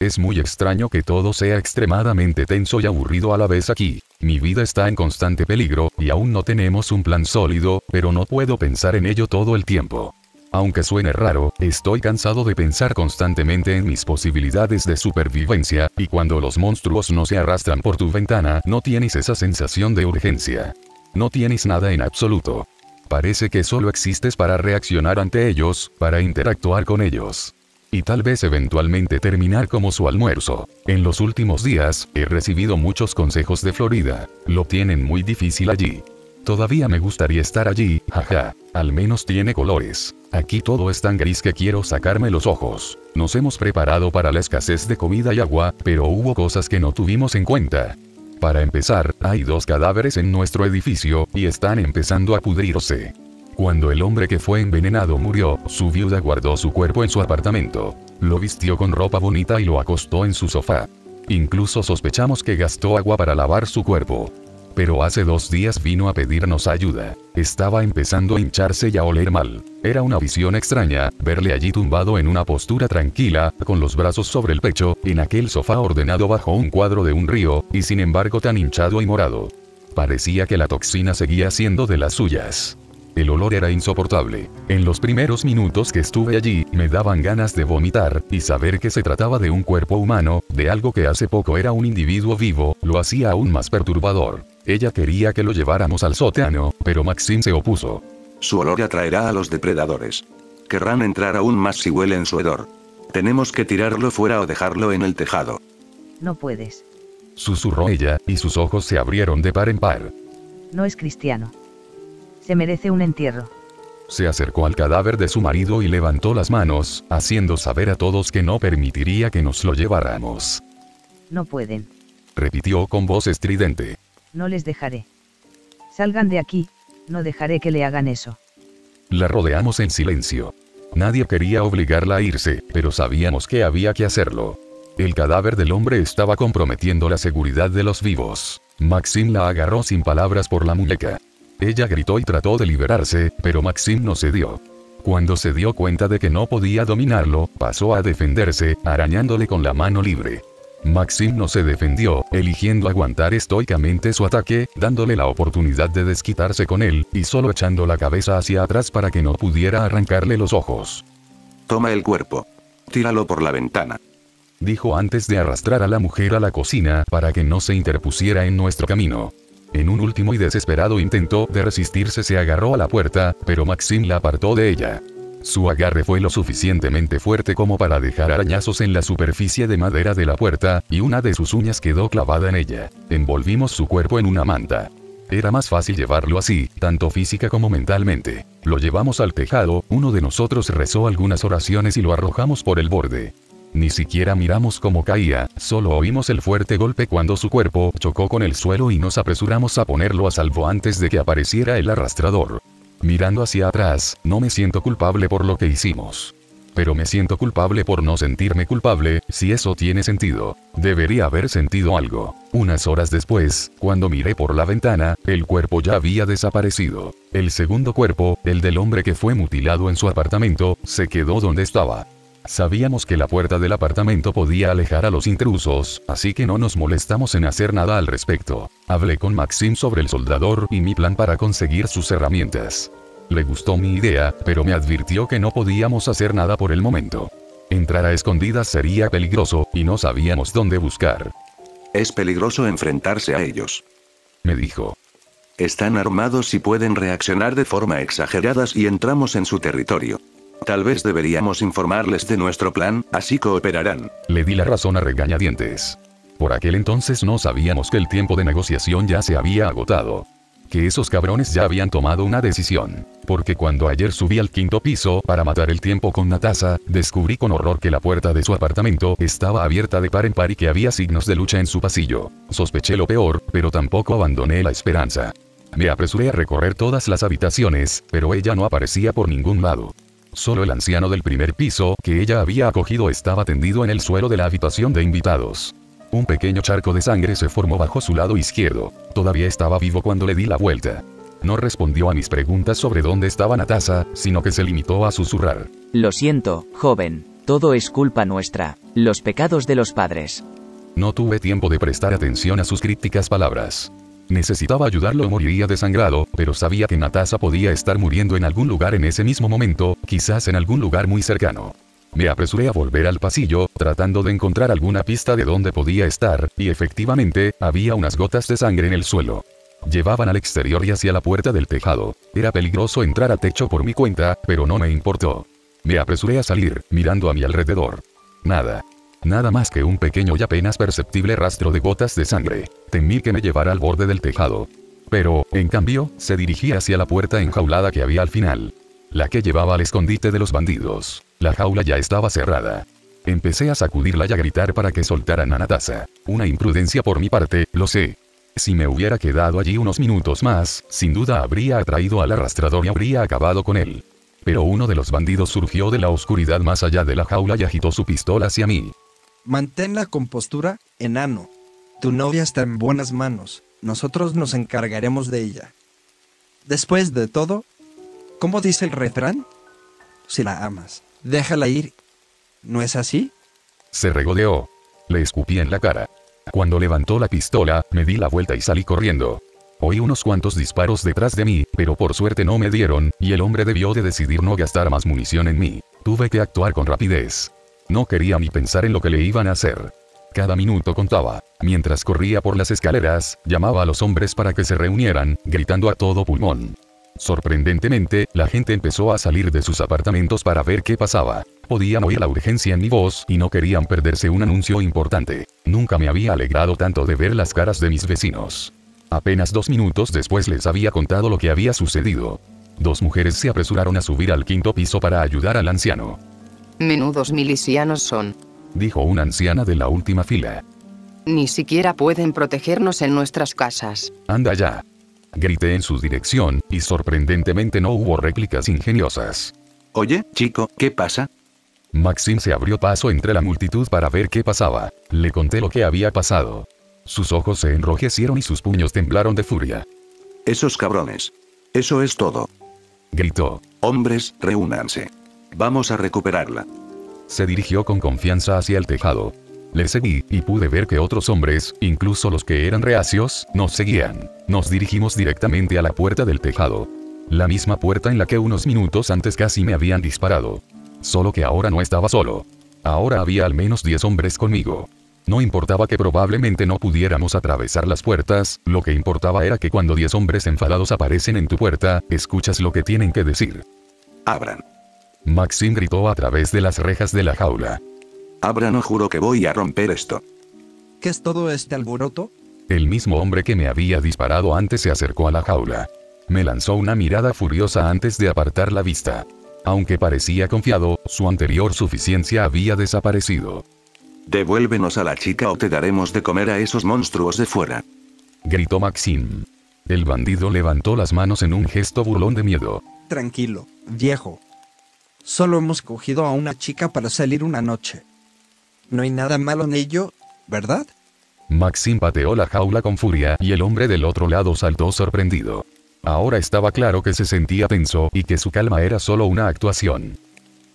Es muy extraño que todo sea extremadamente tenso y aburrido a la vez aquí. Mi vida está en constante peligro, y aún no tenemos un plan sólido, pero no puedo pensar en ello todo el tiempo. Aunque suene raro, estoy cansado de pensar constantemente en mis posibilidades de supervivencia, y cuando los monstruos no se arrastran por tu ventana, no tienes esa sensación de urgencia. No tienes nada en absoluto. Parece que solo existes para reaccionar ante ellos, para interactuar con ellos. Y tal vez eventualmente terminar como su almuerzo. En los últimos días, he recibido muchos consejos de Florida. Lo tienen muy difícil allí. Todavía me gustaría estar allí, jaja. Al menos tiene colores. Aquí todo es tan gris que quiero sacarme los ojos. Nos hemos preparado para la escasez de comida y agua, pero hubo cosas que no tuvimos en cuenta. Para empezar, hay 2 cadáveres en nuestro edificio, y están empezando a pudrirse. Cuando el hombre que fue envenenado murió, su viuda guardó su cuerpo en su apartamento. Lo vistió con ropa bonita y lo acostó en su sofá. Incluso sospechamos que gastó agua para lavar su cuerpo. Pero hace 2 días vino a pedirnos ayuda. Estaba empezando a hincharse y a oler mal. Era una visión extraña, verle allí tumbado en una postura tranquila, con los brazos sobre el pecho, en aquel sofá ordenado bajo un cuadro de un río, y sin embargo tan hinchado y morado. Parecía que la toxina seguía siendo de las suyas. El olor era insoportable. En los primeros minutos que estuve allí, me daban ganas de vomitar, y saber que se trataba de un cuerpo humano, de algo que hace poco era un individuo vivo, lo hacía aún más perturbador. Ella quería que lo lleváramos al sótano, pero Maxim se opuso. Su olor atraerá a los depredadores. Querrán entrar aún más si huelen su hedor. Tenemos que tirarlo fuera o dejarlo en el tejado. No puedes. Susurró ella, y sus ojos se abrieron de par en par. No es cristiano. Se merece un entierro. Se acercó al cadáver de su marido y levantó las manos, haciendo saber a todos que no permitiría que nos lo lleváramos. No pueden. Repitió con voz estridente. No les dejaré. Salgan de aquí, no dejaré que le hagan eso. La rodeamos en silencio. Nadie quería obligarla a irse, pero sabíamos que había que hacerlo. El cadáver del hombre estaba comprometiendo la seguridad de los vivos. Maxim la agarró sin palabras por la muñeca. Ella gritó y trató de liberarse, pero Maxim no cedió. Cuando se dio cuenta de que no podía dominarlo, pasó a defenderse, arañándole con la mano libre. Maxim no se defendió, eligiendo aguantar estoicamente su ataque, dándole la oportunidad de desquitarse con él, y solo echando la cabeza hacia atrás para que no pudiera arrancarle los ojos. Toma el cuerpo. Tíralo por la ventana. Dijo antes de arrastrar a la mujer a la cocina para que no se interpusiera en nuestro camino. En un último y desesperado intento de resistirse se agarró a la puerta, pero Maxim la apartó de ella. Su agarre fue lo suficientemente fuerte como para dejar arañazos en la superficie de madera de la puerta, y una de sus uñas quedó clavada en ella. Envolvimos su cuerpo en una manta. Era más fácil llevarlo así, tanto física como mentalmente. Lo llevamos al tejado, uno de nosotros rezó algunas oraciones y lo arrojamos por el borde. Ni siquiera miramos cómo caía, solo oímos el fuerte golpe cuando su cuerpo chocó con el suelo y nos apresuramos a ponerlo a salvo antes de que apareciera el arrastrador. Mirando hacia atrás, no me siento culpable por lo que hicimos. Pero me siento culpable por no sentirme culpable, si eso tiene sentido. Debería haber sentido algo. Unas horas después, cuando miré por la ventana, el cuerpo ya había desaparecido. El segundo cuerpo, el del hombre que fue mutilado en su apartamento, se quedó donde estaba. Sabíamos que la puerta del apartamento podía alejar a los intrusos, así que no nos molestamos en hacer nada al respecto. Hablé con Maxim sobre el soldador y mi plan para conseguir sus herramientas. Le gustó mi idea, pero me advirtió que no podíamos hacer nada por el momento. Entrar a escondidas sería peligroso, y no sabíamos dónde buscar. Es peligroso enfrentarse a ellos. Me dijo. Están armados y pueden reaccionar de forma exagerada si entramos en su territorio. Tal vez deberíamos informarles de nuestro plan, así cooperarán. Le di la razón a regañadientes. Por aquel entonces no sabíamos que el tiempo de negociación ya se había agotado. Que esos cabrones ya habían tomado una decisión. Porque cuando ayer subí al 5º piso para matar el tiempo con Natasha, descubrí con horror que la puerta de su apartamento estaba abierta de par en par y que había signos de lucha en su pasillo. Sospeché lo peor, pero tampoco abandoné la esperanza. Me apresuré a recorrer todas las habitaciones, pero ella no aparecía por ningún lado. Solo el anciano del primer piso, que ella había acogido, estaba tendido en el suelo de la habitación de invitados. Un pequeño charco de sangre se formó bajo su lado izquierdo. Todavía estaba vivo cuando le di la vuelta. No respondió a mis preguntas sobre dónde estaba Natasha, sino que se limitó a susurrar. Lo siento, joven. Todo es culpa nuestra, los pecados de los padres. No tuve tiempo de prestar atención a sus crípticas palabras. Necesitaba ayudarlo o moriría desangrado, pero sabía que Natasha podía estar muriendo en algún lugar en ese mismo momento, quizás en algún lugar muy cercano. Me apresuré a volver al pasillo, tratando de encontrar alguna pista de dónde podía estar, y efectivamente, había unas gotas de sangre en el suelo. Llevaban al exterior y hacia la puerta del tejado. Era peligroso entrar al techo por mi cuenta, pero no me importó. Me apresuré a salir, mirando a mi alrededor. Nada. Nada más que un pequeño y apenas perceptible rastro de gotas de sangre. Temí que me llevara al borde del tejado. Pero, en cambio, se dirigía hacia la puerta enjaulada que había al final. La que llevaba al escondite de los bandidos. La jaula ya estaba cerrada. Empecé a sacudirla y a gritar para que soltaran a Natasha. Una imprudencia por mi parte, lo sé. Si me hubiera quedado allí unos minutos más, sin duda habría atraído al arrastrador y habría acabado con él. Pero uno de los bandidos surgió de la oscuridad más allá de la jaula y agitó su pistola hacia mí. Mantén la compostura, enano. Tu novia está en buenas manos, nosotros nos encargaremos de ella. Después de todo, ¿cómo dice el refrán? Si la amas, déjala ir. ¿No es así? Se regodeó. Le escupí en la cara. Cuando levantó la pistola, me di la vuelta y salí corriendo. Oí unos cuantos disparos detrás de mí, pero por suerte no me dieron, y el hombre debió de decidir no gastar más munición en mí. Tuve que actuar con rapidez. No quería ni pensar en lo que le iban a hacer. Cada minuto contaba. Mientras corría por las escaleras, llamaba a los hombres para que se reunieran, gritando a todo pulmón. Sorprendentemente, la gente empezó a salir de sus apartamentos para ver qué pasaba. Podían oír la urgencia en mi voz y no querían perderse un anuncio importante. Nunca me había alegrado tanto de ver las caras de mis vecinos. Apenas 2 minutos después les había contado lo que había sucedido. 2 mujeres se apresuraron a subir al 5º piso para ayudar al anciano. Menudos milicianos son. Dijo una anciana de la última fila. Ni siquiera pueden protegernos en nuestras casas. Anda ya. Grité en su dirección, y sorprendentemente no hubo réplicas ingeniosas. Oye, chico, ¿qué pasa? Maxim se abrió paso entre la multitud para ver qué pasaba. Le conté lo que había pasado. Sus ojos se enrojecieron y sus puños temblaron de furia. Esos cabrones. Eso es todo. Gritó. Hombres, reúnanse. Vamos a recuperarla. Se dirigió con confianza hacia el tejado. Le seguí, y pude ver que otros hombres, incluso los que eran reacios, nos seguían. Nos dirigimos directamente a la puerta del tejado. La misma puerta en la que unos minutos antes casi me habían disparado. Solo que ahora no estaba solo. Ahora había al menos 10 hombres conmigo. No importaba que probablemente no pudiéramos atravesar las puertas, lo que importaba era que cuando 10 hombres enfadados aparecen en tu puerta, escuchas lo que tienen que decir. Abran. Maxim gritó a través de las rejas de la jaula. Abran o juro que voy a romper esto. ¿Qué es todo este alboroto? El mismo hombre que me había disparado antes se acercó a la jaula. Me lanzó una mirada furiosa antes de apartar la vista. Aunque parecía confiado, su anterior suficiencia había desaparecido. Devuélvenos a la chica o te daremos de comer a esos monstruos de fuera. Gritó Maxim. El bandido levantó las manos en un gesto burlón de miedo. Tranquilo, viejo. Solo hemos cogido a una chica para salir una noche. No hay nada malo en ello, ¿verdad? Maxim pateó la jaula con furia y el hombre del otro lado saltó sorprendido. Ahora estaba claro que se sentía tenso y que su calma era solo una actuación.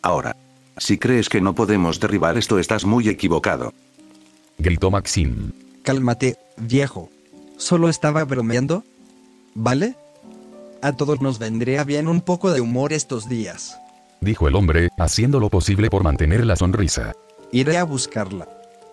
Ahora, si crees que no podemos derribar esto estás muy equivocado. Gritó Maxim. Cálmate, viejo. Solo estaba bromeando. ¿Vale? A todos nos vendría bien un poco de humor estos días. Dijo el hombre, haciendo lo posible por mantener la sonrisa. Iré a buscarla.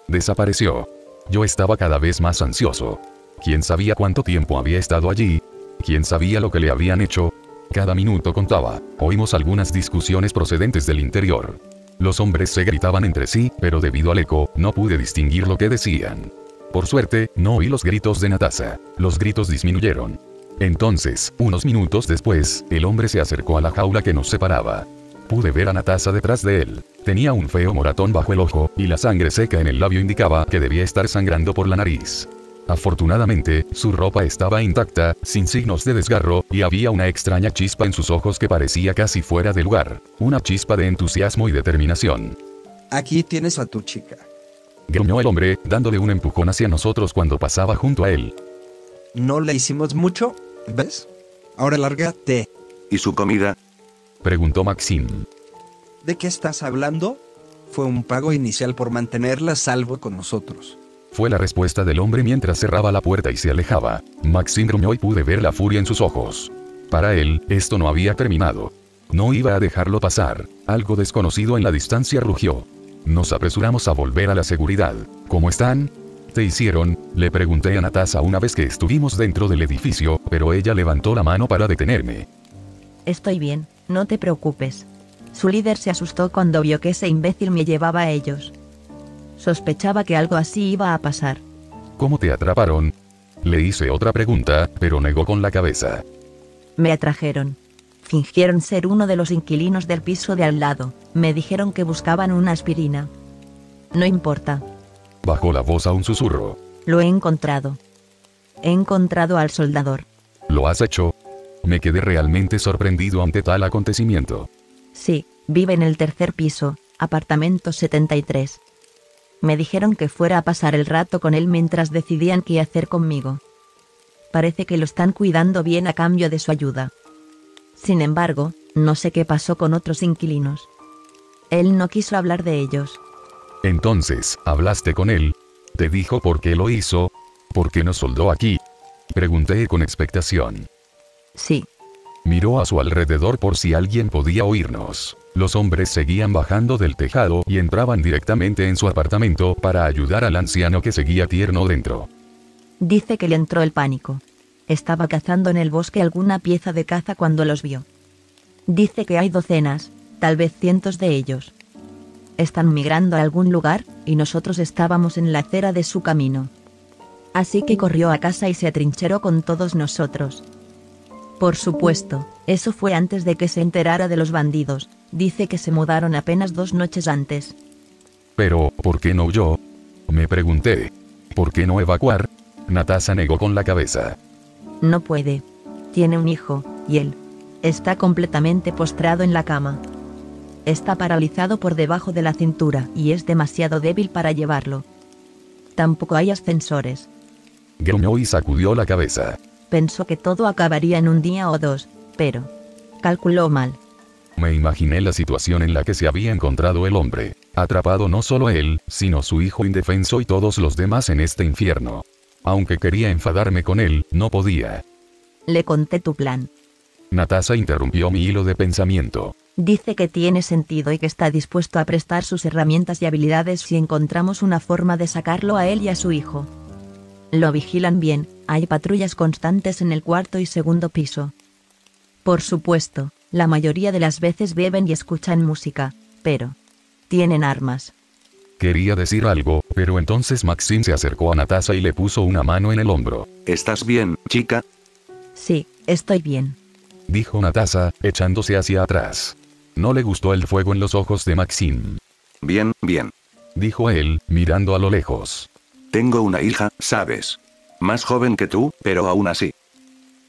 Desapareció. Yo estaba cada vez más ansioso. ¿Quién sabía cuánto tiempo había estado allí? ¿Quién sabía lo que le habían hecho? Cada minuto contaba. Oímos algunas discusiones procedentes del interior. Los hombres se gritaban entre sí, pero debido al eco, no pude distinguir lo que decían. Por suerte, no oí los gritos de Natasha. Los gritos disminuyeron. Entonces, unos minutos después, el hombre se acercó a la jaula que nos separaba. Pude ver a Natasha detrás de él. Tenía un feo moratón bajo el ojo, y la sangre seca en el labio indicaba que debía estar sangrando por la nariz. Afortunadamente, su ropa estaba intacta, sin signos de desgarro, y había una extraña chispa en sus ojos que parecía casi fuera de lugar. Una chispa de entusiasmo y determinación. Aquí tienes a tu chica. Gruñó el hombre, dándole un empujón hacia nosotros cuando pasaba junto a él. No le hicimos mucho, ¿ves? Ahora lárgate. ¿Y su comida? Preguntó Maxim. ¿De qué estás hablando? Fue un pago inicial por mantenerla a salvo con nosotros. Fue la respuesta del hombre mientras cerraba la puerta y se alejaba. Maxim gruñó y pude ver la furia en sus ojos. Para él, esto no había terminado. No iba a dejarlo pasar. Algo desconocido en la distancia rugió. Nos apresuramos a volver a la seguridad. ¿Cómo están? ¿Te hicieron? Le pregunté a Natasha una vez que estuvimos dentro del edificio, pero ella levantó la mano para detenerme. Estoy bien, no te preocupes. Su líder se asustó cuando vio que ese imbécil me llevaba a ellos. Sospechaba que algo así iba a pasar. ¿Cómo te atraparon? Le hice otra pregunta, pero negó con la cabeza. Me atrajeron. Fingieron ser uno de los inquilinos del piso de al lado. Me dijeron que buscaban una aspirina. No importa. Bajó la voz a un susurro. Lo he encontrado. He encontrado al soldador. ¿Lo has hecho? Me quedé realmente sorprendido ante tal acontecimiento. Sí, vive en el tercer piso, apartamento 73. Me dijeron que fuera a pasar el rato con él mientras decidían qué hacer conmigo. Parece que lo están cuidando bien a cambio de su ayuda. Sin embargo, no sé qué pasó con otros inquilinos. Él no quiso hablar de ellos. Entonces, ¿hablaste con él? ¿Te dijo por qué lo hizo? ¿Por qué nos soldó aquí? Pregunté con expectación. Sí. Miró a su alrededor por si alguien podía oírnos. Los hombres seguían bajando del tejado y entraban directamente en su apartamento para ayudar al anciano que seguía tierno dentro. Dice que le entró el pánico. Estaba cazando en el bosque alguna pieza de caza cuando los vio. Dice que hay docenas, tal vez cientos de ellos. Están migrando a algún lugar, y nosotros estábamos en la acera de su camino. Así que corrió a casa y se atrincheró con todos nosotros. Por supuesto, eso fue antes de que se enterara de los bandidos. Dice que se mudaron apenas 2 noches antes. Pero, ¿por qué no huyó? Me pregunté. ¿Por qué no evacuar? Natasha negó con la cabeza. No puede. Tiene un hijo, y él está completamente postrado en la cama. Está paralizado por debajo de la cintura y es demasiado débil para llevarlo. Tampoco hay ascensores. Gruñó y sacudió la cabeza. Pensó que todo acabaría en un día o 2, pero calculó mal. Me imaginé la situación en la que se había encontrado el hombre. Atrapado no solo él, sino su hijo indefenso y todos los demás en este infierno. Aunque quería enfadarme con él, no podía. Le conté tu plan. Natasha interrumpió mi hilo de pensamiento. Dice que tiene sentido y que está dispuesto a prestar sus herramientas y habilidades si encontramos una forma de sacarlo a él y a su hijo. Lo vigilan bien, hay patrullas constantes en el 4º y 2º piso. Por supuesto, la mayoría de las veces beben y escuchan música, pero tienen armas. Quería decir algo, pero entonces Maxim se acercó a Natasha y le puso una mano en el hombro. ¿Estás bien, chica? Sí, estoy bien. Dijo Natasha, echándose hacia atrás. No le gustó el fuego en los ojos de Maxim. Bien, bien. Dijo él, mirando a lo lejos. Tengo una hija, ¿sabes? Más joven que tú, pero aún así.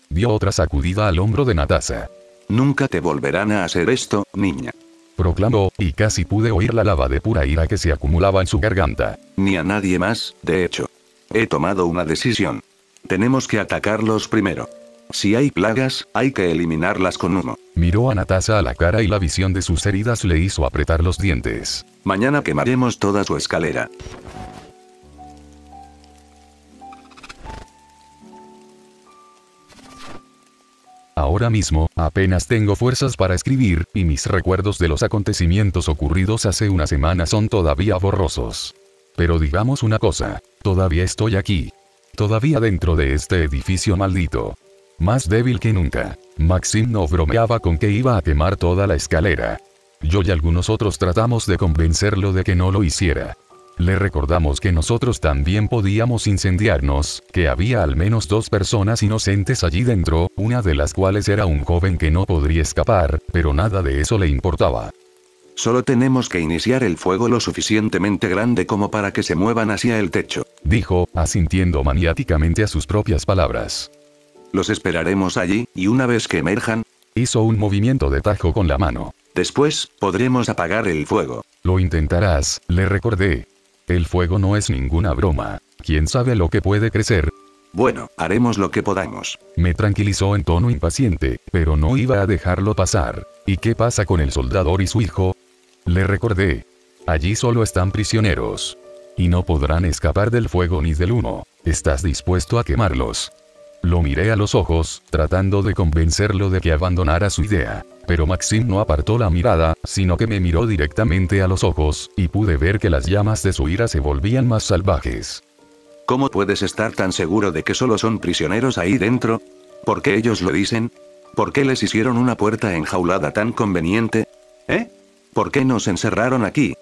Dio otra sacudida al hombro de Natasha. Nunca te volverán a hacer esto, niña. Proclamó, y casi pude oír la lava de pura ira que se acumulaba en su garganta. Ni a nadie más, de hecho. He tomado una decisión. Tenemos que atacarlos primero. Si hay plagas, hay que eliminarlas con humo. Miró a Natasha a la cara y la visión de sus heridas le hizo apretar los dientes. Mañana quemaremos toda su escalera. Ahora mismo, apenas tengo fuerzas para escribir, y mis recuerdos de los acontecimientos ocurridos hace una semana son todavía borrosos. Pero digamos una cosa, todavía estoy aquí. Todavía dentro de este edificio maldito. Más débil que nunca. Maxim no bromeaba con que iba a quemar toda la escalera. Yo y algunos otros tratamos de convencerlo de que no lo hiciera. Le recordamos que nosotros también podíamos incendiarnos, que había al menos 2 personas inocentes allí dentro, una de las cuales era un joven que no podría escapar, pero nada de eso le importaba. Solo tenemos que iniciar el fuego lo suficientemente grande como para que se muevan hacia el techo. Dijo, asintiendo maniáticamente a sus propias palabras. Los esperaremos allí, y una vez que emerjan, hizo un movimiento de tajo con la mano. Después, podremos apagar el fuego. Lo intentarás, le recordé. El fuego no es ninguna broma. ¿Quién sabe lo que puede crecer? Bueno, haremos lo que podamos. Me tranquilizó en tono impaciente, pero no iba a dejarlo pasar. ¿Y qué pasa con el soldador y su hijo? Le recordé. Allí solo están prisioneros. Y no podrán escapar del fuego ni del humo. ¿Estás dispuesto a quemarlos? Lo miré a los ojos, tratando de convencerlo de que abandonara su idea. Pero Maxim no apartó la mirada, sino que me miró directamente a los ojos, y pude ver que las llamas de su ira se volvían más salvajes. ¿Cómo puedes estar tan seguro de que solo son prisioneros ahí dentro? ¿Por qué ellos lo dicen? ¿Por qué les hicieron una puerta enjaulada tan conveniente? ¿Eh? ¿Por qué nos encerraron aquí?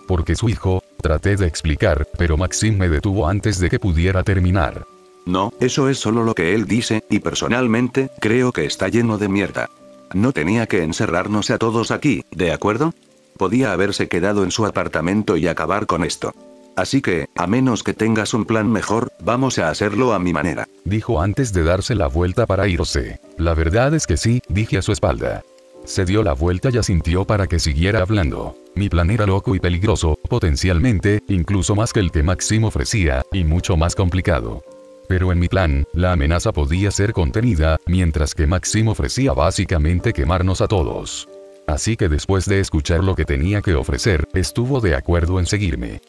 Porque su hijo, traté de explicar, pero Maxim me detuvo antes de que pudiera terminar. No, eso es solo lo que él dice, y personalmente, creo que está lleno de mierda. No tenía que encerrarnos a todos aquí, ¿de acuerdo? Podía haberse quedado en su apartamento y acabar con esto. Así que, a menos que tengas un plan mejor, vamos a hacerlo a mi manera. Dijo antes de darse la vuelta para irse. La verdad es que sí, dije a su espalda. Se dio la vuelta y asintió para que siguiera hablando. Mi plan era loco y peligroso, potencialmente, incluso más que el que Maxim ofrecía, y mucho más complicado. Pero en mi plan, la amenaza podía ser contenida, mientras que Maxim ofrecía básicamente quemarnos a todos. Así que después de escuchar lo que tenía que ofrecer, estuvo de acuerdo en seguirme.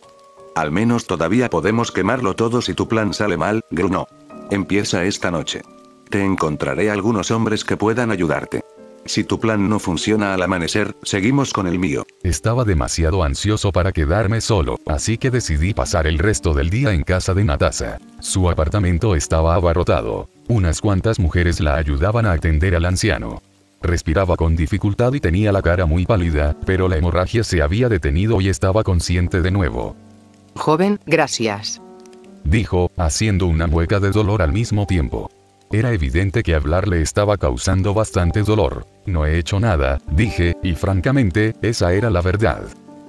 Al menos todavía podemos quemarlo todo si tu plan sale mal, grunó. Empieza esta noche. Te encontraré algunos hombres que puedan ayudarte. Si tu plan no funciona al amanecer, seguimos con el mío. Estaba demasiado ansioso para quedarme solo, así que decidí pasar el resto del día en casa de Natasha. Su apartamento estaba abarrotado. Unas cuantas mujeres la ayudaban a atender al anciano. Respiraba con dificultad y tenía la cara muy pálida, pero la hemorragia se había detenido y estaba consciente de nuevo. Joven, gracias. Dijo, haciendo una mueca de dolor al mismo tiempo. Era evidente que hablarle estaba causando bastante dolor. No he hecho nada, dije, y francamente, esa era la verdad.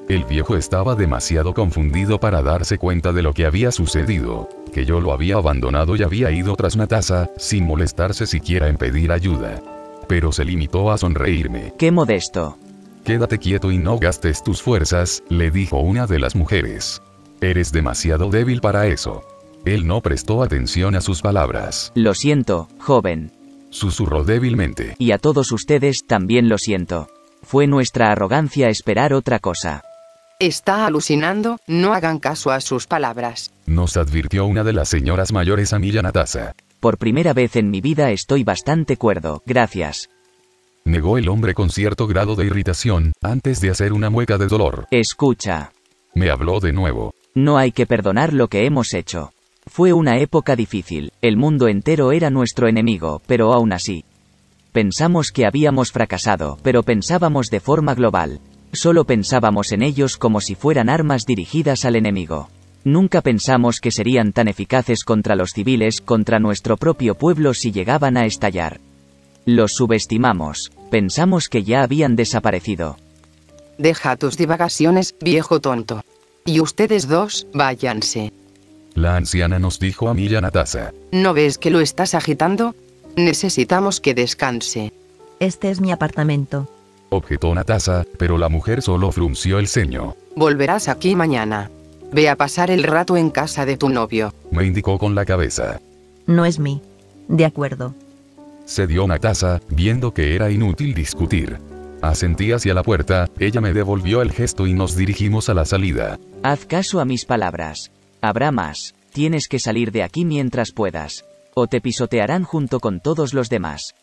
El viejo estaba demasiado confundido para darse cuenta de lo que había sucedido, que yo lo había abandonado y había ido tras Natasha, sin molestarse siquiera en pedir ayuda. Pero se limitó a sonreírme. ¡Qué modesto! Quédate quieto y no gastes tus fuerzas, le dijo una de las mujeres. Eres demasiado débil para eso. Él no prestó atención a sus palabras. Lo siento, joven. Susurró débilmente. Y a todos ustedes también lo siento. Fue nuestra arrogancia esperar otra cosa. Está alucinando, no hagan caso a sus palabras. Nos advirtió una de las señoras mayores a mí y a Natasha. Por primera vez en mi vida estoy bastante cuerdo, gracias. Negó el hombre con cierto grado de irritación, antes de hacer una mueca de dolor. Escucha. Me habló de nuevo. No hay que perdonar lo que hemos hecho. Fue una época difícil, el mundo entero era nuestro enemigo, pero aún así. Pensamos que habíamos fracasado, pero pensábamos de forma global. Solo pensábamos en ellos como si fueran armas dirigidas al enemigo. Nunca pensamos que serían tan eficaces contra los civiles, contra nuestro propio pueblo si llegaban a estallar. Los subestimamos, pensamos que ya habían desaparecido. Deja tus divagaciones, viejo tonto. Y ustedes dos, váyanse. La anciana nos dijo a mí y a Natasha. ¿No ves que lo estás agitando? Necesitamos que descanse. Este es mi apartamento. Objetó Natasha, pero la mujer solo frunció el ceño. Volverás aquí mañana. Ve a pasar el rato en casa de tu novio. Me indicó con la cabeza. No es mí. De acuerdo. Cedió Natasha, viendo que era inútil discutir. Asentí hacia la puerta, ella me devolvió el gesto y nos dirigimos a la salida. Haz caso a mis palabras. Habrá más. Tienes que salir de aquí mientras puedas. O te pisotearán junto con todos los demás.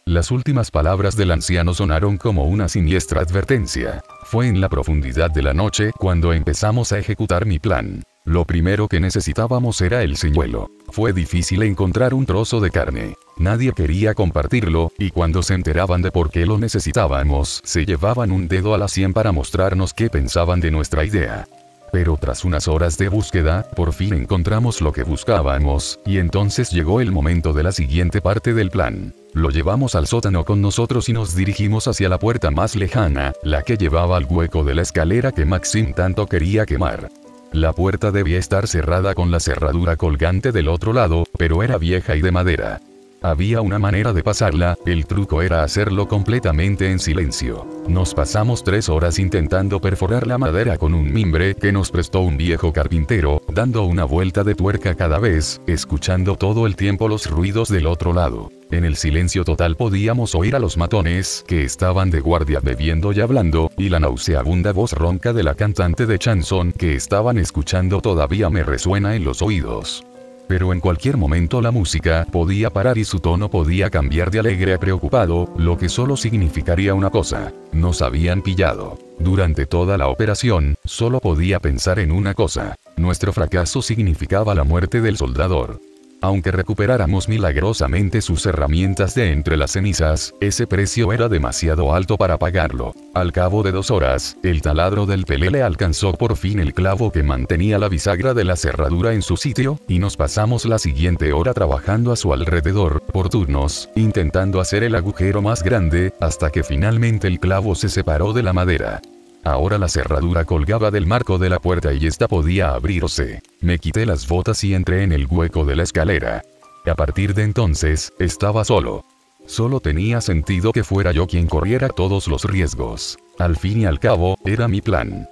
Las últimas palabras del anciano sonaron como una siniestra advertencia. Fue en la profundidad de la noche cuando empezamos a ejecutar mi plan. Lo primero que necesitábamos era el señuelo. Fue difícil encontrar un trozo de carne. Nadie quería compartirlo, y cuando se enteraban de por qué lo necesitábamos, se llevaban un dedo a la sien para mostrarnos qué pensaban de nuestra idea. Pero tras unas horas de búsqueda, por fin encontramos lo que buscábamos, y entonces llegó el momento de la siguiente parte del plan. Lo llevamos al sótano con nosotros y nos dirigimos hacia la puerta más lejana, la que llevaba al hueco de la escalera que Maxim tanto quería quemar. La puerta debía estar cerrada con la cerradura colgante del otro lado, pero era vieja y de madera. Había una manera de pasarla, el truco era hacerlo completamente en silencio. Nos pasamos 3 horas intentando perforar la madera con un mimbre que nos prestó un viejo carpintero, dando una vuelta de tuerca cada vez, escuchando todo el tiempo los ruidos del otro lado. En el silencio total podíamos oír a los matones que estaban de guardia bebiendo y hablando, y la nauseabunda voz ronca de la cantante de chanson que estaban escuchando todavía me resuena en los oídos. Pero en cualquier momento la música podía parar y su tono podía cambiar de alegre a preocupado, lo que solo significaría una cosa: nos habían pillado. Durante toda la operación, solo podía pensar en una cosa: nuestro fracaso significaba la muerte del soldador. Aunque recuperáramos milagrosamente sus herramientas de entre las cenizas, ese precio era demasiado alto para pagarlo. Al cabo de 2 horas, el taladro del pelele alcanzó por fin el clavo que mantenía la bisagra de la cerradura en su sitio, y nos pasamos la siguiente hora trabajando a su alrededor, por turnos, intentando hacer el agujero más grande, hasta que finalmente el clavo se separó de la madera. Ahora la cerradura colgaba del marco de la puerta y esta podía abrirse. Me quité las botas y entré en el hueco de la escalera. A partir de entonces, estaba solo. Solo tenía sentido que fuera yo quien corriera todos los riesgos. Al fin y al cabo, era mi plan.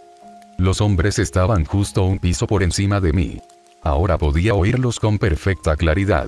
Los hombres estaban justo un piso por encima de mí. Ahora podía oírlos con perfecta claridad.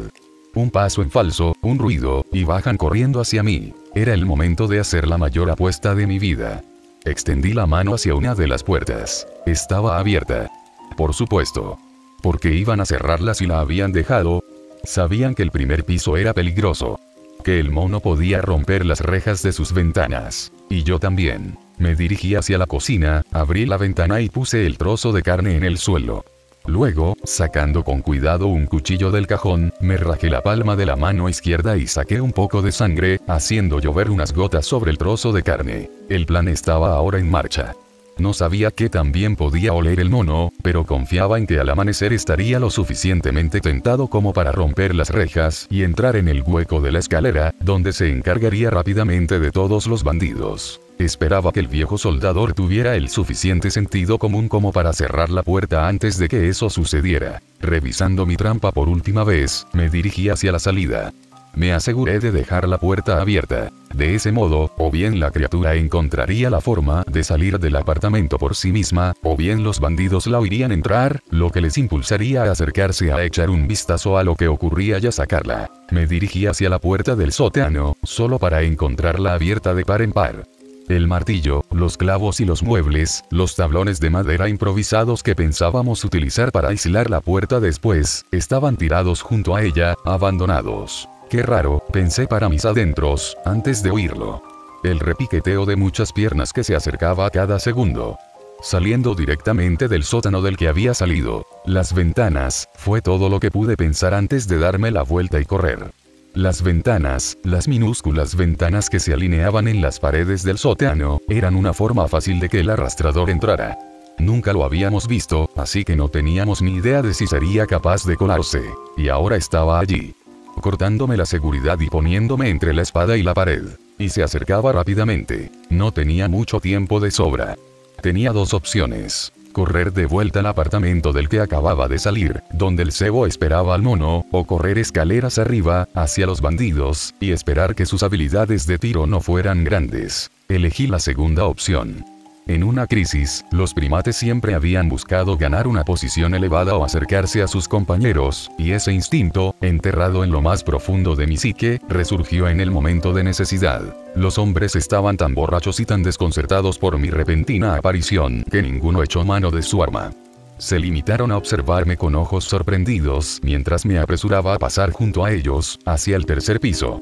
Un paso en falso, un ruido, y bajan corriendo hacia mí. Era el momento de hacer la mayor apuesta de mi vida. Extendí la mano hacia una de las puertas. Estaba abierta. Por supuesto. Porque iban a cerrarla si la habían dejado. Sabían que el primer piso era peligroso. Que el mono podía romper las rejas de sus ventanas. Y yo también. Me dirigí hacia la cocina, abrí la ventana y puse el trozo de carne en el suelo. Luego, sacando con cuidado un cuchillo del cajón, me rajé la palma de la mano izquierda y saqué un poco de sangre, haciendo llover unas gotas sobre el trozo de carne. El plan estaba ahora en marcha. No sabía que también podía oler el mono, pero confiaba en que al amanecer estaría lo suficientemente tentado como para romper las rejas y entrar en el hueco de la escalera, donde se encargaría rápidamente de todos los bandidos. Esperaba que el viejo soldador tuviera el suficiente sentido común como para cerrar la puerta antes de que eso sucediera. Revisando mi trampa por última vez, me dirigí hacia la salida. Me aseguré de dejar la puerta abierta. De ese modo, o bien la criatura encontraría la forma de salir del apartamento por sí misma, o bien los bandidos la oirían entrar, lo que les impulsaría a acercarse a echar un vistazo a lo que ocurría y a sacarla. Me dirigí hacia la puerta del sótano, solo para encontrarla abierta de par en par. El martillo, los clavos y los muebles, los tablones de madera improvisados que pensábamos utilizar para aislar la puerta después, estaban tirados junto a ella, abandonados. Qué raro, pensé para mis adentros, antes de oírlo. El repiqueteo de muchas piernas que se acercaba a cada segundo. Saliendo directamente del sótano del que había salido. Las ventanas, fue todo lo que pude pensar antes de darme la vuelta y correr. Las ventanas, las minúsculas ventanas que se alineaban en las paredes del sótano, eran una forma fácil de que el arrastrador entrara. Nunca lo habíamos visto, así que no teníamos ni idea de si sería capaz de colarse. Y ahora estaba allí, cortándome la seguridad y poniéndome entre la espada y la pared. Y se acercaba rápidamente. No tenía mucho tiempo de sobra. Tenía 2 opciones. Correr de vuelta al apartamento del que acababa de salir, donde el cebo esperaba al mono, o correr escaleras arriba, hacia los bandidos, y esperar que sus habilidades de tiro no fueran grandes. Elegí la segunda opción. En una crisis, los primates siempre habían buscado ganar una posición elevada o acercarse a sus compañeros, y ese instinto, enterrado en lo más profundo de mi psique, resurgió en el momento de necesidad. Los hombres estaban tan borrachos y tan desconcertados por mi repentina aparición, que ninguno echó mano de su arma. Se limitaron a observarme con ojos sorprendidos, mientras me apresuraba a pasar junto a ellos, hacia el 3er piso.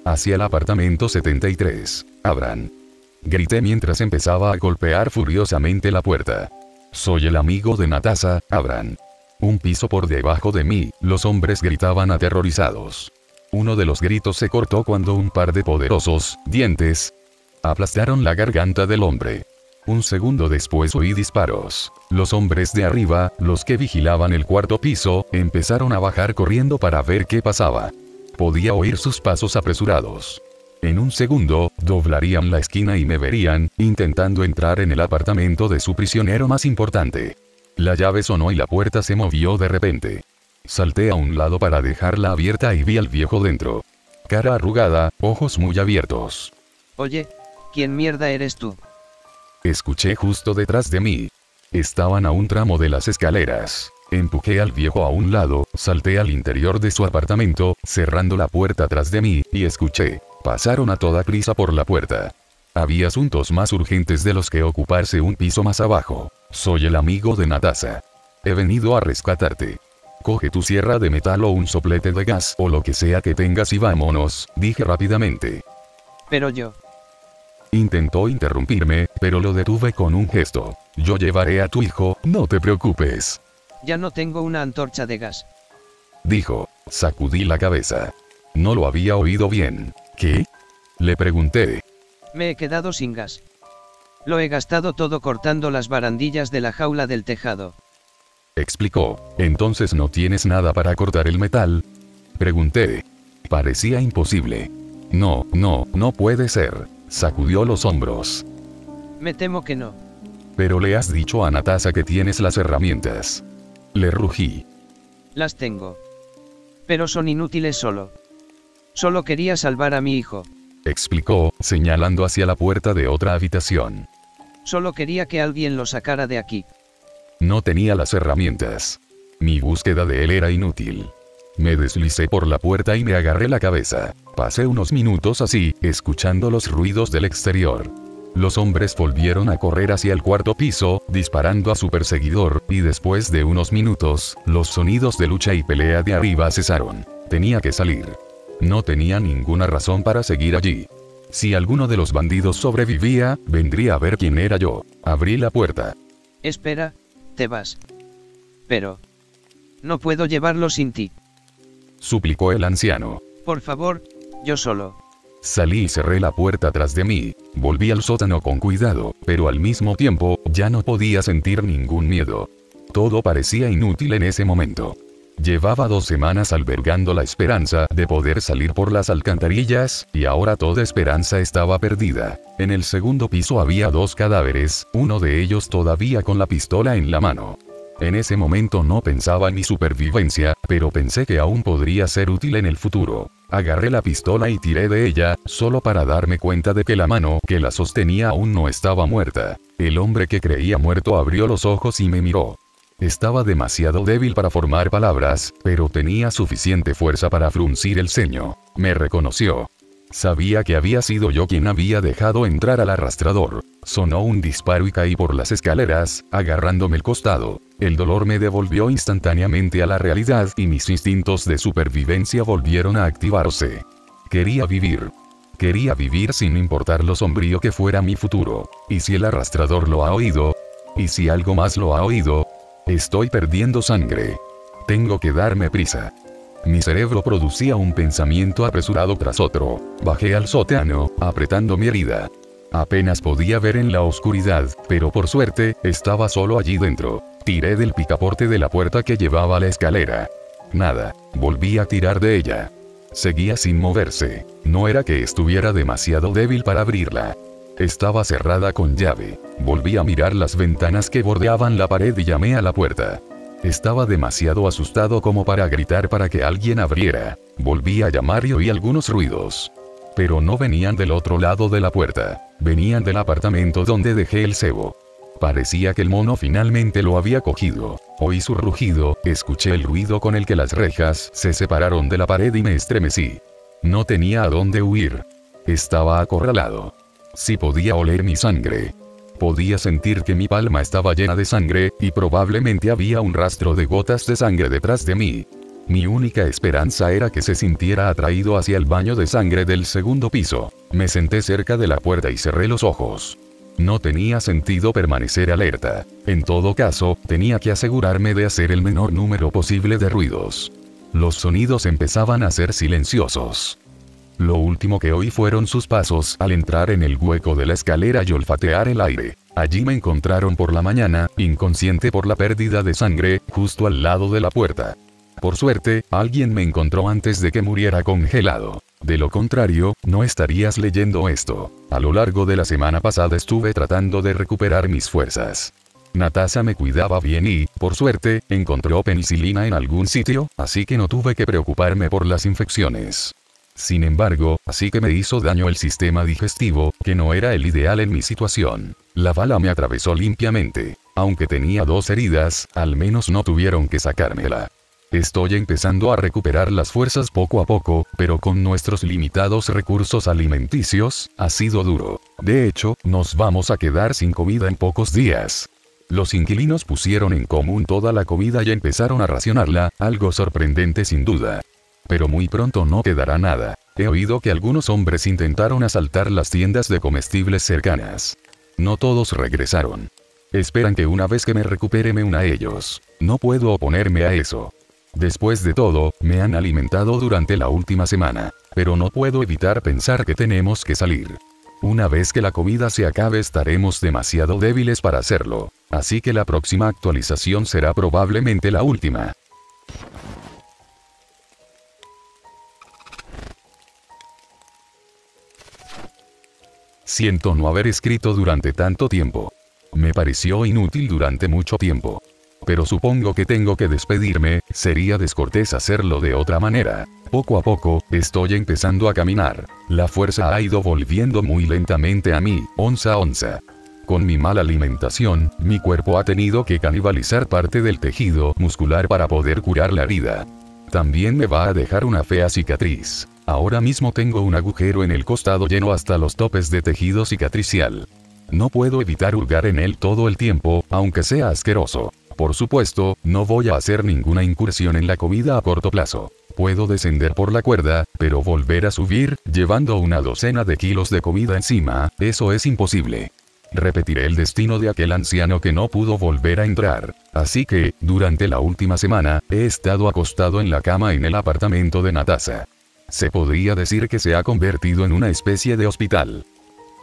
Hacia el apartamento 73. Abran. Grité mientras empezaba a golpear furiosamente la puerta. Soy el amigo de Natasha, abran. Un piso por debajo de mí, los hombres gritaban aterrorizados. Uno de los gritos se cortó cuando un par de poderosos dientes aplastaron la garganta del hombre. Un segundo después oí disparos. Los hombres de arriba, los que vigilaban el 4.º piso, empezaron a bajar corriendo para ver qué pasaba. Podía oír sus pasos apresurados. En un segundo, doblarían la esquina y me verían, intentando entrar en el apartamento de su prisionero más importante. La llave sonó y la puerta se movió de repente. Salté a un lado para dejarla abierta y vi al viejo dentro. Cara arrugada, ojos muy abiertos. Oye, ¿quién mierda eres tú? Escuché justo detrás de mí. Estaban a un tramo de las escaleras. Empujé al viejo a un lado, salté al interior de su apartamento, cerrando la puerta tras de mí, y escuché. Pasaron a toda prisa por la puerta. Había asuntos más urgentes de los que ocuparse un piso más abajo. Soy el amigo de Natasha. He venido a rescatarte. Coge tu sierra de metal o un soplete de gas o lo que sea que tengas y vámonos, dije rápidamente. Pero yo. Intentó interrumpirme, pero lo detuve con un gesto. Yo llevaré a tu hijo, no te preocupes. Ya no tengo una antorcha de gas. Dijo. Sacudí la cabeza. No lo había oído bien. ¿Qué? Le pregunté. Me he quedado sin gas. Lo he gastado todo cortando las barandillas de la jaula del tejado. Explicó. ¿Entonces no tienes nada para cortar el metal? Pregunté. Parecía imposible. No puede ser. Sacudió los hombros. Me temo que no. Pero le has dicho a Natasha que tienes las herramientas. Le rugí. Las tengo. Pero son inútiles solo. Solo quería salvar a mi hijo. Explicó, señalando hacia la puerta de otra habitación. Solo quería que alguien lo sacara de aquí. No tenía las herramientas. Mi búsqueda de él era inútil. Me deslicé por la puerta y me agarré la cabeza. Pasé unos minutos así, escuchando los ruidos del exterior. Los hombres volvieron a correr hacia el cuarto piso, disparando a su perseguidor, y después de unos minutos, los sonidos de lucha y pelea de arriba cesaron. Tenía que salir. No tenía ninguna razón para seguir allí. Si alguno de los bandidos sobrevivía, vendría a ver quién era yo. Abrí la puerta. Espera, te vas. Pero... no puedo llevarlo sin ti. Suplicó el anciano. Por favor, yo solo. Salí y cerré la puerta tras de mí. Volví al sótano con cuidado, pero al mismo tiempo, ya no podía sentir ningún miedo. Todo parecía inútil en ese momento. Llevaba 2 semanas albergando la esperanza de poder salir por las alcantarillas, y ahora toda esperanza estaba perdida. En el segundo piso había 2 cadáveres, uno de ellos todavía con la pistola en la mano. En ese momento no pensaba en mi supervivencia, pero pensé que aún podría ser útil en el futuro. Agarré la pistola y tiré de ella, solo para darme cuenta de que la mano que la sostenía aún no estaba muerta. El hombre que creía muerto abrió los ojos y me miró. Estaba demasiado débil para formar palabras, pero tenía suficiente fuerza para fruncir el ceño. Me reconoció. Sabía que había sido yo quien había dejado entrar al arrastrador. Sonó un disparo y caí por las escaleras, agarrándome el costado. El dolor me devolvió instantáneamente a la realidad y mis instintos de supervivencia volvieron a activarse. Quería vivir. Quería vivir sin importar lo sombrío que fuera mi futuro. ¿Y si el arrastrador lo ha oído? ¿Y si algo más lo ha oído? Estoy perdiendo sangre. Tengo que darme prisa. Mi cerebro producía un pensamiento apresurado tras otro. Bajé al sótano, apretando mi herida. Apenas podía ver en la oscuridad, pero por suerte, estaba solo allí dentro. Tiré del picaporte de la puerta que llevaba a la escalera. Nada. Volví a tirar de ella. Seguía sin moverse. No era que estuviera demasiado débil para abrirla. Estaba cerrada con llave. Volví a mirar las ventanas que bordeaban la pared y llamé a la puerta. Estaba demasiado asustado como para gritar para que alguien abriera. Volví a llamar y oí algunos ruidos. Pero no venían del otro lado de la puerta. Venían del apartamento donde dejé el cebo. Parecía que el mono finalmente lo había cogido. Oí su rugido, escuché el ruido con el que las rejas se separaron de la pared y me estremecí. No tenía a dónde huir. Estaba acorralado. Sí podía oler mi sangre. Podía sentir que mi palma estaba llena de sangre, y probablemente había un rastro de gotas de sangre detrás de mí. Mi única esperanza era que se sintiera atraído hacia el baño de sangre del segundo piso. Me senté cerca de la puerta y cerré los ojos. No tenía sentido permanecer alerta. En todo caso, tenía que asegurarme de hacer el menor número posible de ruidos. Los sonidos empezaban a ser silenciosos. Lo último que oí fueron sus pasos al entrar en el hueco de la escalera y olfatear el aire. Allí me encontraron por la mañana, inconsciente por la pérdida de sangre, justo al lado de la puerta. Por suerte, alguien me encontró antes de que muriera congelado. De lo contrario, no estarías leyendo esto. A lo largo de la semana pasada estuve tratando de recuperar mis fuerzas. Natasha me cuidaba bien y, por suerte, encontró penicilina en algún sitio, así que no tuve que preocuparme por las infecciones. Sin embargo, sí que me hizo daño el sistema digestivo, que no era el ideal en mi situación. La bala me atravesó limpiamente. Aunque tenía 2 heridas, al menos no tuvieron que sacármela. Estoy empezando a recuperar las fuerzas poco a poco, pero con nuestros limitados recursos alimenticios, ha sido duro. De hecho, nos vamos a quedar sin comida en pocos días. Los inquilinos pusieron en común toda la comida y empezaron a racionarla, algo sorprendente sin duda. Pero muy pronto no quedará nada. He oído que algunos hombres intentaron asaltar las tiendas de comestibles cercanas. No todos regresaron. Esperan que una vez que me recupere me una a ellos. No puedo oponerme a eso. Después de todo, me han alimentado durante la última semana. Pero no puedo evitar pensar que tenemos que salir. Una vez que la comida se acabe estaremos demasiado débiles para hacerlo. Así que la próxima actualización será probablemente la última. Siento no haber escrito durante tanto tiempo. Me pareció inútil durante mucho tiempo. Pero supongo que tengo que despedirme, sería descortés hacerlo de otra manera. Poco a poco, estoy empezando a caminar. La fuerza ha ido volviendo muy lentamente a mí, onza a onza. Con mi mala alimentación, mi cuerpo ha tenido que canibalizar parte del tejido muscular para poder curar la herida. También me va a dejar una fea cicatriz. Ahora mismo tengo un agujero en el costado lleno hasta los topes de tejido cicatricial. No puedo evitar hurgar en él todo el tiempo, aunque sea asqueroso. Por supuesto, no voy a hacer ninguna incursión en la comida a corto plazo. Puedo descender por la cuerda, pero volver a subir, llevando una docena de kilos de comida encima, eso es imposible. Repetiré el destino de aquel anciano que no pudo volver a entrar. Así que, durante la última semana, he estado acostado en la cama en el apartamento de Natasha. Se podría decir que se ha convertido en una especie de hospital.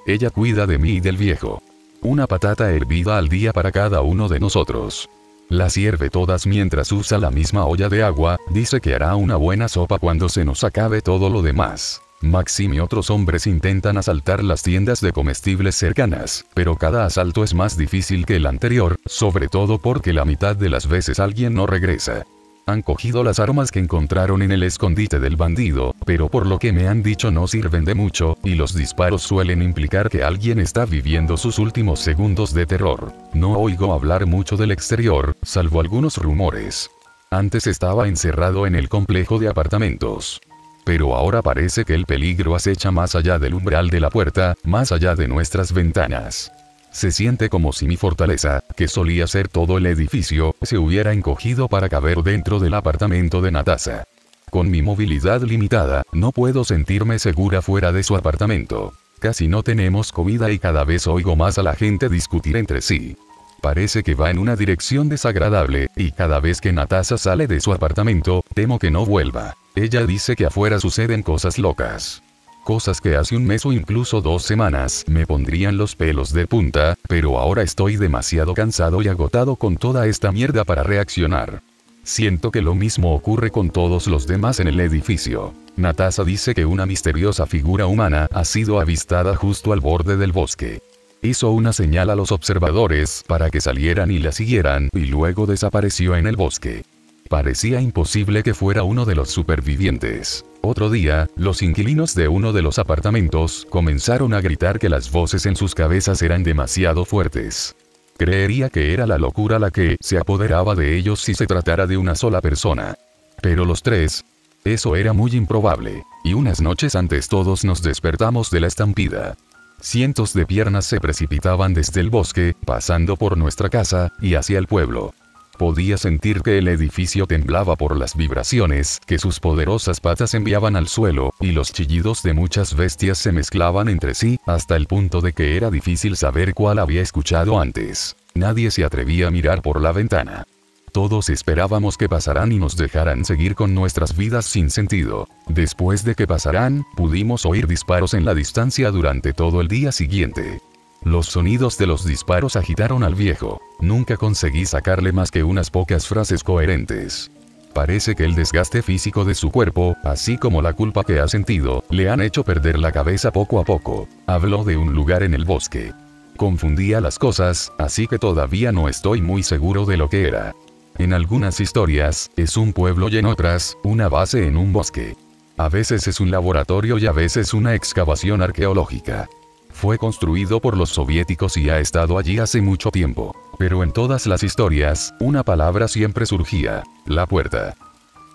Ella cuida de mí y del viejo. Una patata hervida al día para cada uno de nosotros. Las hierve todas mientras usa la misma olla de agua, dice que hará una buena sopa cuando se nos acabe todo lo demás. Maxim y otros hombres intentan asaltar las tiendas de comestibles cercanas, pero cada asalto es más difícil que el anterior, sobre todo porque la mitad de las veces alguien no regresa. Han cogido las armas que encontraron en el escondite del bandido, pero por lo que me han dicho no sirven de mucho, y los disparos suelen implicar que alguien está viviendo sus últimos segundos de terror. No oigo hablar mucho del exterior, salvo algunos rumores. Antes estaba encerrado en el complejo de apartamentos. Pero ahora parece que el peligro acecha más allá del umbral de la puerta, más allá de nuestras ventanas. Se siente como si mi fortaleza, que solía ser todo el edificio, se hubiera encogido para caber dentro del apartamento de Natasha. Con mi movilidad limitada, no puedo sentirme segura fuera de su apartamento. Casi no tenemos comida y cada vez oigo más a la gente discutir entre sí. Parece que va en una dirección desagradable, y cada vez que Natasha sale de su apartamento, temo que no vuelva. Ella dice que afuera suceden cosas locas. Cosas que hace un mes o incluso 2 semanas me pondrían los pelos de punta, pero ahora estoy demasiado cansado y agotado con toda esta mierda para reaccionar. Siento que lo mismo ocurre con todos los demás en el edificio. Natasha dice que una misteriosa figura humana ha sido avistada justo al borde del bosque. Hizo una señal a los observadores para que salieran y la siguieran, y luego desapareció en el bosque. Parecía imposible que fuera uno de los supervivientes. Otro día, los inquilinos de uno de los apartamentos comenzaron a gritar que las voces en sus cabezas eran demasiado fuertes. Creería que era la locura la que se apoderaba de ellos si se tratara de una sola persona. Pero los tres, eso era muy improbable, y unas noches antes todos nos despertamos de la estampida. Cientos de piernas se precipitaban desde el bosque, pasando por nuestra casa, y hacia el pueblo. Podía sentir que el edificio temblaba por las vibraciones que sus poderosas patas enviaban al suelo, y los chillidos de muchas bestias se mezclaban entre sí, hasta el punto de que era difícil saber cuál había escuchado antes. Nadie se atrevía a mirar por la ventana. Todos esperábamos que pasaran y nos dejaran seguir con nuestras vidas sin sentido. Después de que pasaran, pudimos oír disparos en la distancia durante todo el día siguiente. Los sonidos de los disparos agitaron al viejo. Nunca conseguí sacarle más que unas pocas frases coherentes. Parece que el desgaste físico de su cuerpo, así como la culpa que ha sentido, le han hecho perder la cabeza poco a poco. Habló de un lugar en el bosque. Confundía las cosas, así que todavía no estoy muy seguro de lo que era. En algunas historias, es un pueblo y en otras, una base en un bosque. A veces es un laboratorio y a veces una excavación arqueológica. Fue construido por los soviéticos y ha estado allí hace mucho tiempo. Pero en todas las historias, una palabra siempre surgía: la puerta.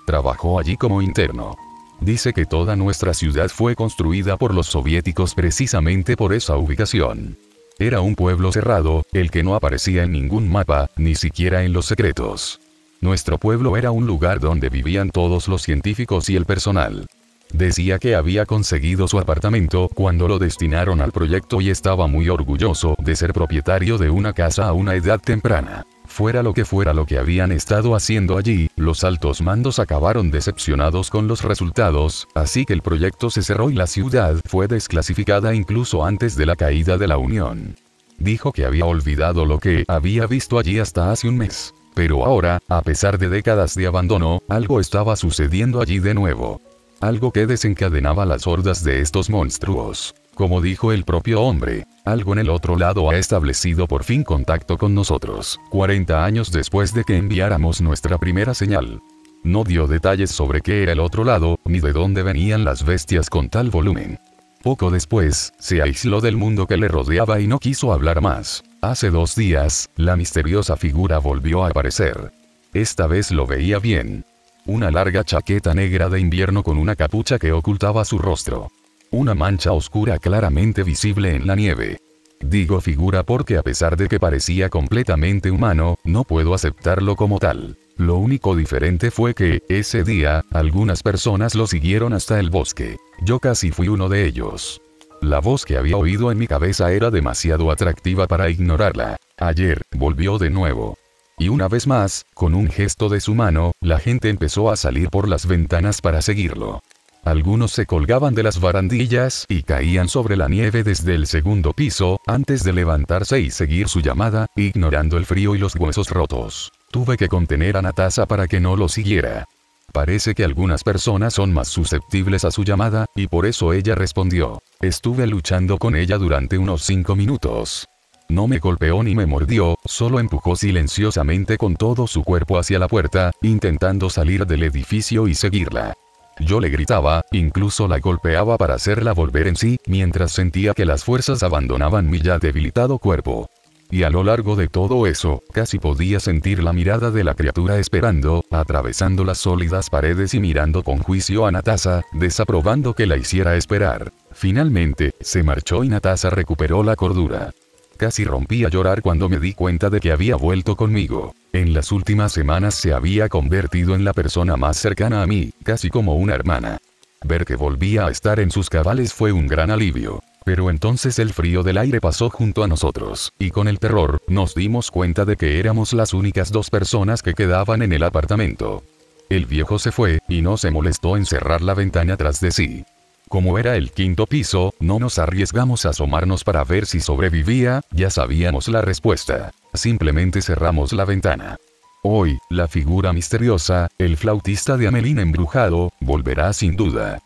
Trabajó allí como interno. Dice que toda nuestra ciudad fue construida por los soviéticos precisamente por esa ubicación. Era un pueblo cerrado, el que no aparecía en ningún mapa, ni siquiera en los secretos. Nuestro pueblo era un lugar donde vivían todos los científicos y el personal. Decía que había conseguido su apartamento cuando lo destinaron al proyecto y estaba muy orgulloso de ser propietario de una casa a una edad temprana. Fuera lo que habían estado haciendo allí, los altos mandos acabaron decepcionados con los resultados, así que el proyecto se cerró y la ciudad fue desclasificada incluso antes de la caída de la Unión. Dijo que había olvidado lo que había visto allí hasta hace un mes. Pero ahora, a pesar de décadas de abandono, algo estaba sucediendo allí de nuevo. Algo que desencadenaba las hordas de estos monstruos. Como dijo el propio hombre, algo en el otro lado ha establecido por fin contacto con nosotros, 40 años después de que enviáramos nuestra primera señal. No dio detalles sobre qué era el otro lado, ni de dónde venían las bestias con tal volumen. Poco después, se aisló del mundo que le rodeaba y no quiso hablar más. Hace 2 días, la misteriosa figura volvió a aparecer. Esta vez lo veía bien. Una larga chaqueta negra de invierno con una capucha que ocultaba su rostro. Una mancha oscura claramente visible en la nieve. Digo figura porque a pesar de que parecía completamente humano, no puedo aceptarlo como tal. Lo único diferente fue que, ese día, algunas personas lo siguieron hasta el bosque. Yo casi fui uno de ellos. La voz que había oído en mi cabeza era demasiado atractiva para ignorarla. Ayer, volvió de nuevo. Y una vez más, con un gesto de su mano, la gente empezó a salir por las ventanas para seguirlo. Algunos se colgaban de las barandillas y caían sobre la nieve desde el 2.º piso, antes de levantarse y seguir su llamada, ignorando el frío y los huesos rotos. Tuve que contener a Natasha para que no lo siguiera. Parece que algunas personas son más susceptibles a su llamada, y por eso ella respondió. Estuve luchando con ella durante unos 5 minutos. No me golpeó ni me mordió, solo empujó silenciosamente con todo su cuerpo hacia la puerta, intentando salir del edificio y seguirla. Yo le gritaba, incluso la golpeaba para hacerla volver en sí, mientras sentía que las fuerzas abandonaban mi ya debilitado cuerpo. Y a lo largo de todo eso, casi podía sentir la mirada de la criatura esperando, atravesando las sólidas paredes y mirando con juicio a Natasha, desaprobando que la hiciera esperar. Finalmente, se marchó y Natasha recuperó la cordura. Casi rompí a llorar cuando me di cuenta de que había vuelto conmigo. En las últimas semanas se había convertido en la persona más cercana a mí, casi como una hermana. Ver que volvía a estar en sus cabales fue un gran alivio. Pero entonces el frío del aire pasó junto a nosotros, y con el terror, nos dimos cuenta de que éramos las únicas 2 personas que quedaban en el apartamento. El viejo se fue, y no se molestó en cerrar la ventana tras de sí. Como era el 5.º piso, no nos arriesgamos a asomarnos para ver si sobrevivía, ya sabíamos la respuesta. Simplemente cerramos la ventana. Hoy, la figura misteriosa, el flautista de Amelín embrujado, volverá sin duda.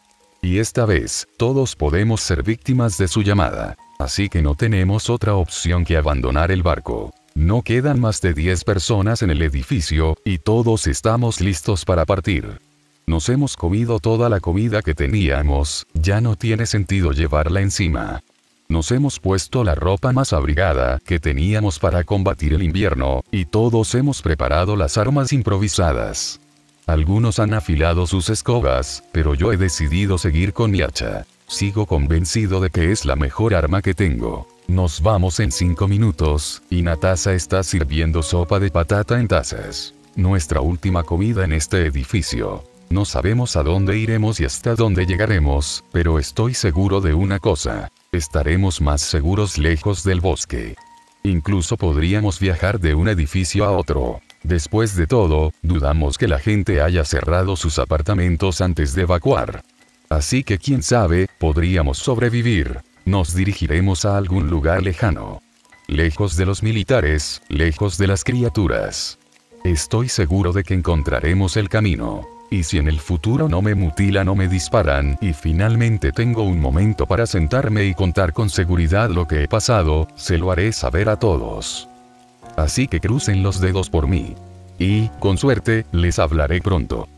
Y esta vez, todos podemos ser víctimas de su llamada. Así que no tenemos otra opción que abandonar el barco. No quedan más de 10 personas en el edificio, y todos estamos listos para partir. Nos hemos comido toda la comida que teníamos, ya no tiene sentido llevarla encima. Nos hemos puesto la ropa más abrigada que teníamos para combatir el invierno, y todos hemos preparado las armas improvisadas. Algunos han afilado sus escobas, pero yo he decidido seguir con mi hacha. Sigo convencido de que es la mejor arma que tengo. Nos vamos en 5 minutos, y Natasha está sirviendo sopa de patata en tazas. Nuestra última comida en este edificio. No sabemos a dónde iremos y hasta dónde llegaremos, pero estoy seguro de una cosa. Estaremos más seguros lejos del bosque. Incluso podríamos viajar de un edificio a otro. Después de todo, dudamos que la gente haya cerrado sus apartamentos antes de evacuar. Así que quién sabe, podríamos sobrevivir. Nos dirigiremos a algún lugar lejano. Lejos de los militares, lejos de las criaturas. Estoy seguro de que encontraremos el camino. Y si en el futuro no me mutilan o me disparan, y finalmente tengo un momento para sentarme y contar con seguridad lo que he pasado, se lo haré saber a todos. Así que crucen los dedos por mí. Y, con suerte, les hablaré pronto.